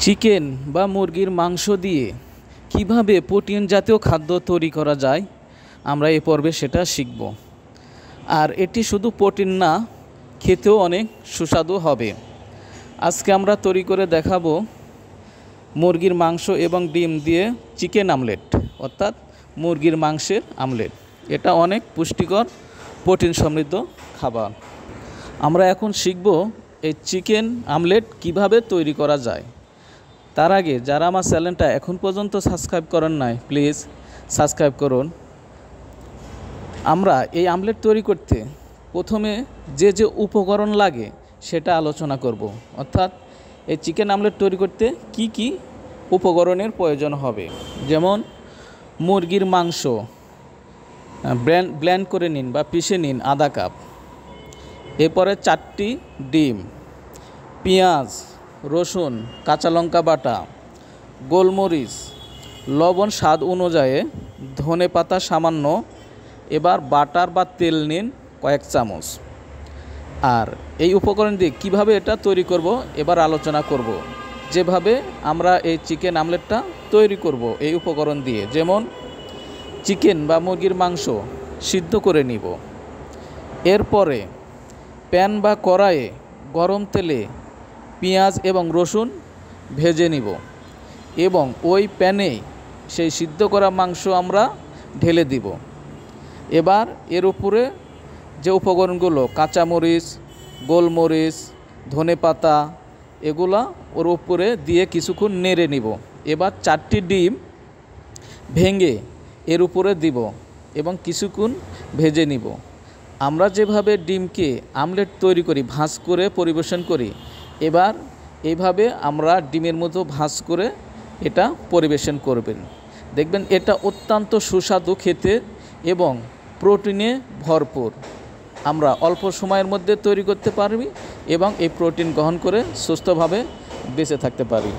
Chicken বা মুরগির মাংস দিয়ে কিভাবে প্রোটিন জাতীয় খাদ্য তৈরি করা যায় আমরা এই পর্বে সেটা শিখব। আর এটি শুধু প্রোটিন না, খেতেও অনেক সুস্বাদু হবে। আজকে আমরা তৈরি করে দেখাবো মুরগির মাংস এবং ডিম দিয়ে চিকেন আমলেট, অর্থাৎ মুরগির মাংসের আমলেট। এটা অনেক পুষ্টিকর, প্রোটিন সমৃদ্ধ খাবার। আমরা এখন শিখব এই চিকেন আমলেট কিভাবে তৈরি করা যায়। তার আগে যারা আমার চ্যানেলটা এখন পর্যন্ত সাবস্ক্রাইব করেন নাই, প্লিজ সাবস্ক্রাইব করুন। আমরা এই আমলেট তৈরি করতে প্রথমে যে যে উপকরণ লাগে সেটা আলোচনা করব, অর্থাৎ এই চিকেন আমলেট তৈরি করতে কি কি উপকরণের প্রয়োজন হবে। যেমন মুরগির মাংস ব্লেন্ড করে নিন বা পিষে নিন আধা কাপ, এরপরে 4টি ডিম, পেঁয়াজ, রসুন, কাঁচা লঙ্কা বাটা, গোলমরিচ, লবণ স্বাদ অনুযায়ী, ধনে পাতা সামান্য। এবার বাটার বা তেল নিন কয়েক চামচ। আর এই উপকরণ দিয়ে কিভাবে এটা তৈরি করব এবার আলোচনা করব। যেভাবে আমরা এই চিকেন আমলেটটা তৈরি করব এই উপকরণ দিয়ে, যেমন চিকেন বা মুরগির মাংস সিদ্ধ করে নিব। এরপরে প্যান বা কড়াইয়ে গরম তেলে পেঁয়াজ এবং রসুন ভেজে নিব এবং ওই প্যানেই সেই সিদ্ধ করা মাংস আমরা ঢেলে দিব। এবার এর উপরে যে উপকরণগুলো কাঁচামরিচ, গোলমরিচ, ধনেপাতা, এগুলা ওর উপরে দিয়ে কিছুক্ষণ নেড়ে নিব। এবার 4টি ডিম ভেঙে এর উপরে দিব এবং কিছুক্ষণ ভেজে নিব। আমরা যেভাবে ডিমকে আমলেট তৈরি করি, ভাঁজ করে পরিবেশন করি, এবার এইভাবে আমরা ডিমের মতো ভাঁজ করে এটা পরিবেশন করবেন। দেখবেন এটা অত্যন্ত সুস্বাদু খেতে এবং প্রোটিনে ভরপুর। আমরা অল্প সময়ের মধ্যে তৈরি করতে পারবি এবং এই প্রোটিন গ্রহণ করে সুস্থভাবে বেঁচে থাকতে পারি।